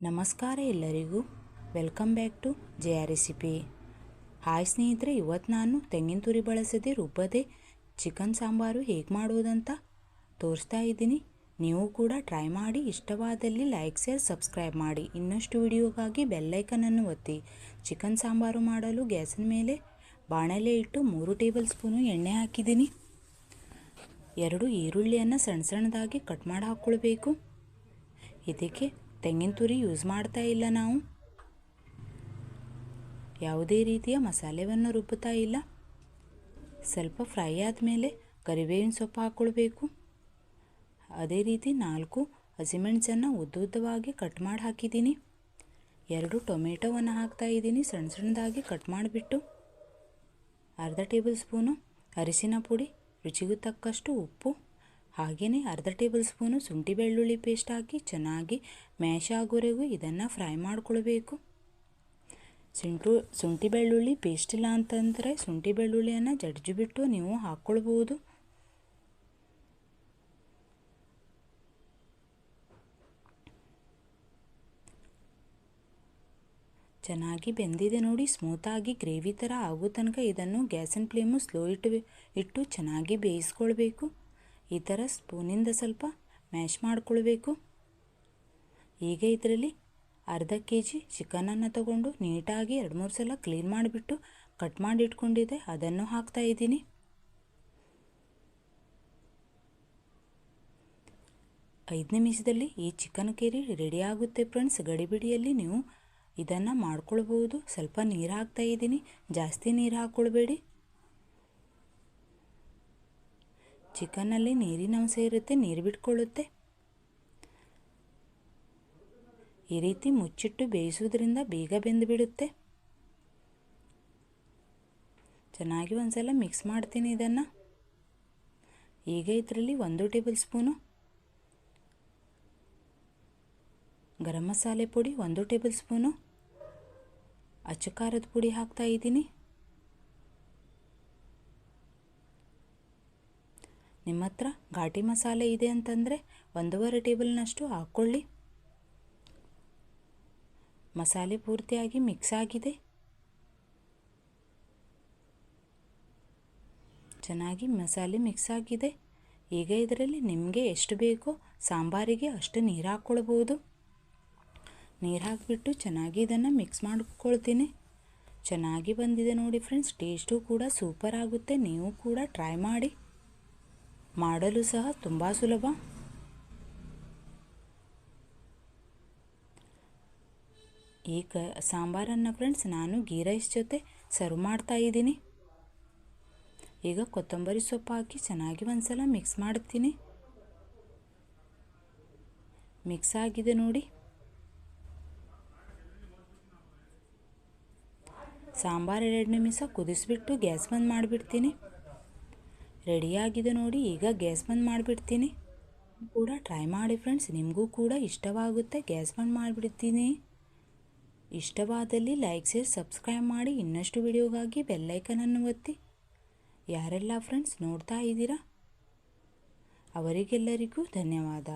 ನಮಸ್ಕಾರ ಎಲ್ಲರಿಗೂ, welcome back to Jaya recipe. Hi ಸ್ನೇಹಿತರೆ, ಇವತ್ತು ನಾನು ತೆಂಗಿನ ತುರಿ ಬಳಸದೆ ರುಬ್ಬದೆ ಚಿಕನ್ ಸಾಂಬಾರು ಹೇಗೆ ಮಾಡೋದಂತ ತೋರಿಸ್ತಾ ಇದ್ದೀನಿ. ನೀವು ಕೂಡ ಟ್ರೈ ಮಾಡಿ. ಇಷ್ಟವಾದಲ್ಲಿ ಲೈಕ್, ಶೇರ್, ಸಬ್ಸ್ಕ್ರೈಬ್ ಮಾಡಿ. ಇನ್ನಷ್ಟು ವಿಡಿಯೋಗಾಗಿ ಬೆಲ್ಲೈಕನನ್ನು ಒತ್ತಿ. ಚಿಕನ್ ಸಾಂಬಾರು ಮಾಡಲು ಗ್ಯಾಸಿನ ಮೇಲೆ ಬಾಣಲೆ ಇಟ್ಟು 3 ಟೇಬಲ್ ಸ್ಪೂನು ಎಣ್ಣೆ ಹಾಕಿದ್ದೀನಿ. 2 ಈರುಳ್ಳಿಯನ್ನು ಸಣ್ಣ ಸಣ್ಣದಾಗಿ ಕಟ್ ಮಾಡಿ ಹಾಕ್ಕೊಳ್ಬೇಕು. ಇದಕ್ಕೆ ತೆಂಗಿನ ತುರಿ ಯೂಸ್ ಮಾಡ್ತಾ ಇಲ್ಲ. ನಾವು ಯಾವುದೇ ರೀತಿಯ ಮಸಾಲೆಯನ್ನು ರುಬ್ಬುತ್ತಾ ಇಲ್ಲ. ಸ್ವಲ್ಪ ಫ್ರೈ ಆದಮೇಲೆ ಕರಿಬೇವಿನ ಸೊಪ್ಪು ಹಾಕ್ಕೊಳ್ಬೇಕು. ಅದೇ ರೀತಿ 4 ಹಸಿಮೆಣಸನ್ನು ಉದ್ದುದ್ದವಾಗಿ ಕಟ್ ಮಾಡಿ ಹಾಕಿದ್ದೀನಿ. 2 ಟೊಮೆಟೊವನ್ನು ಹಾಕ್ತಾ ಇದ್ದೀನಿ, ಸಣ್ಣ ಸಣ್ಣದಾಗಿ ಕಟ್ ಮಾಡಿಬಿಟ್ಟು. ಅರ್ಧ ಟೇಬಲ್ ಸ್ಪೂನು ಅರಿಶಿನ ಪುಡಿ, ರುಚಿಗೂ ತಕ್ಕಷ್ಟು ಉಪ್ಪು, ಹಾಗೆಯೇ ಅರ್ಧ ಟೇಬಲ್ ಸ್ಪೂನು ಶುಂಠಿ ಬೆಳ್ಳುಳ್ಳಿ ಪೇಸ್ಟ್ ಹಾಕಿ ಚೆನ್ನಾಗಿ ಮ್ಯಾಶ್ ಆಗೋವರೆಗೂ ಇದನ್ನು ಫ್ರೈ ಮಾಡ್ಕೊಳ್ಬೇಕು. ಶುಂಠಿ ಬೆಳ್ಳುಳ್ಳಿ ಪೇಸ್ಟ್ ಇಲ್ಲ ಅಂತಂದರೆ ಶುಂಠಿ ಬೆಳ್ಳುಳ್ಳಿಯನ್ನು ಜಡ್ಜಿಬಿಟ್ಟು ನೀವು ಹಾಕ್ಕೊಳ್ಬೋದು. ಚೆನ್ನಾಗಿ ಬೆಂದಿದೆ ನೋಡಿ. ಸ್ಮೂತಾಗಿ ಗ್ರೇವಿ ಥರ ಆಗೋ ತನಕ ಇದನ್ನು ಗ್ಯಾಸಿನ ಫ್ಲೇಮು ಸ್ಲೋ ಇಟ್ಟು ಚೆನ್ನಾಗಿ ಬೇಯಿಸ್ಕೊಳ್ಬೇಕು. ಈ ಥರ ಸ್ಪೂನಿಂದ ಸ್ವಲ್ಪ ಮ್ಯಾಶ್ ಮಾಡ್ಕೊಳ್ಬೇಕು. ಈಗ ಇದರಲ್ಲಿ ಅರ್ಧ kg ಚಿಕನನ್ನು ತಗೊಂಡು ನೀಟಾಗಿ 2-3 ಸಲ ಕ್ಲೀನ್ ಮಾಡಿಬಿಟ್ಟು ಕಟ್ ಮಾಡಿ ಇಟ್ಕೊಂಡಿದ್ದೆ, ಅದನ್ನು ಹಾಕ್ತಾ ಇದ್ದೀನಿ. ಐದು ನಿಮಿಷದಲ್ಲಿ ಈ ಚಿಕನ್ ಕರಿ ರೆಡಿ ಆಗುತ್ತೆ ಫ್ರೆಂಡ್ಸ್. ಗಡಿಬಿಡಿಯಲ್ಲಿ ನೀವು ಇದನ್ನು ಮಾಡ್ಕೊಳ್ಬೋದು. ಸ್ವಲ್ಪ ನೀರು ಹಾಕ್ತಾ ಇದ್ದೀನಿ, ಜಾಸ್ತಿ ನೀರು ಹಾಕ್ಕೊಳ್ಬೇಡಿ. ಚಿಕನ್ನಲ್ಲಿ ನೀರಿನ ಅಂಶ ಇರುತ್ತೆ, ನೀರು ಬಿಟ್ಕೊಳ್ಳುತ್ತೆ. ಈ ರೀತಿ ಮುಚ್ಚಿಟ್ಟು ಬೇಯಿಸೋದ್ರಿಂದ ಬೇಗ ಬೆಂದು ಬಿಡುತ್ತೆ. ಚೆನ್ನಾಗಿ ಒಂದ್ಸಲ ಮಿಕ್ಸ್ ಮಾಡ್ತೀನಿ ಇದನ್ನು. ಈಗ ಇದರಲ್ಲಿ 1 ಟೇಬಲ್ ಸ್ಪೂನು ಗರಂ ಮಸಾಲೆ ಪುಡಿ, 1 ಟೇಬಲ್ ಸ್ಪೂನು ಅಚ್ಚ ಖಾರದ ಪುಡಿ ಹಾಕ್ತಾ ಇದ್ದೀನಿ. ನಿಮ್ಮ ಹತ್ರ ಘಾಟಿ ಮಸಾಲೆ ಇದೆ ಅಂತಂದರೆ 1.5 ಟೇಬಲ್ನಷ್ಟು ಹಾಕ್ಕೊಳ್ಳಿ. ಮಸಾಲೆ ಪೂರ್ತಿಯಾಗಿ ಮಿಕ್ಸ್ ಆಗಿದೆ. ಚೆನ್ನಾಗಿ ಮಸಾಲೆ ಮಿಕ್ಸ್ ಆಗಿದೆ. ಈಗ ಇದರಲ್ಲಿ ನಿಮಗೆ ಎಷ್ಟು ಬೇಕೋ ಸಾಂಬಾರಿಗೆ ಅಷ್ಟು ನೀರು ಹಾಕ್ಕೊಳ್ಬೋದು. ನೀರು ಹಾಕಿಬಿಟ್ಟು ಚೆನ್ನಾಗಿ ಇದನ್ನು ಮಿಕ್ಸ್ ಮಾಡ್ಕೊಳ್ತೀನಿ. ಚೆನ್ನಾಗಿ ಬಂದಿದೆ ನೋಡಿ ಫ್ರೆಂಡ್ಸ್. ಟೇಸ್ಟು ಕೂಡ ಸೂಪರ್ ಆಗುತ್ತೆ. ನೀವು ಕೂಡ ಟ್ರೈ ಮಾಡಿ. ಮಾಡಲು ಸಹ ತುಂಬ ಸುಲಭ. ಈ ಸಾಂಬಾರನ್ನು ಫ್ರೆಂಡ್ಸ್ ನಾನು ಗೀ ರೈಸ್ ಜೊತೆ ಸರ್ವ್ ಮಾಡ್ತಾ ಇದ್ದೀನಿ. ಈಗ ಕೊತ್ತಂಬರಿ ಸೊಪ್ಪು ಹಾಕಿ ಚೆನ್ನಾಗಿ ಒಂದ್ಸಲ ಮಿಕ್ಸ್ ಮಾಡ್ತೀನಿ. ಮಿಕ್ಸ್ ಆಗಿದೆ ನೋಡಿ. ಸಾಂಬಾರು 2 ನಿಮಿಷ ಕುದಿಸ್ಬಿಟ್ಟು ಗ್ಯಾಸ್ ಬಂದ್ ಮಾಡಿಬಿಡ್ತೀನಿ. ರೆಡಿಯಾಗಿದೆ ನೋಡಿ. ಈಗ ಗ್ಯಾಸ್ ಬಂದ್ ಮಾಡಿಬಿಡ್ತೀನಿ. ಕೂಡ ಟ್ರೈ ಮಾಡಿ ಫ್ರೆಂಡ್ಸ್, ನಿಮಗೂ ಕೂಡ ಇಷ್ಟವಾಗುತ್ತೆ. ಗ್ಯಾಸ್ ಬಂದ್ ಮಾಡಿಬಿಡ್ತೀನಿ. ಇಷ್ಟವಾದಲ್ಲಿ ಲೈಕ್, ಶೇರ್, ಸಬ್ಸ್ಕ್ರೈಬ್ ಮಾಡಿ. ಇನ್ನಷ್ಟು ವಿಡಿಯೋಗಾಗಿ ಬೆಲ್ಲೈಕನನ್ನು ಒತ್ತಿ. ಯಾರೆಲ್ಲ ಫ್ರೆಂಡ್ಸ್ ನೋಡ್ತಾ ಇದ್ದೀರಾ ಅವರಿಗೆಲ್ಲರಿಗೂ ಧನ್ಯವಾದ.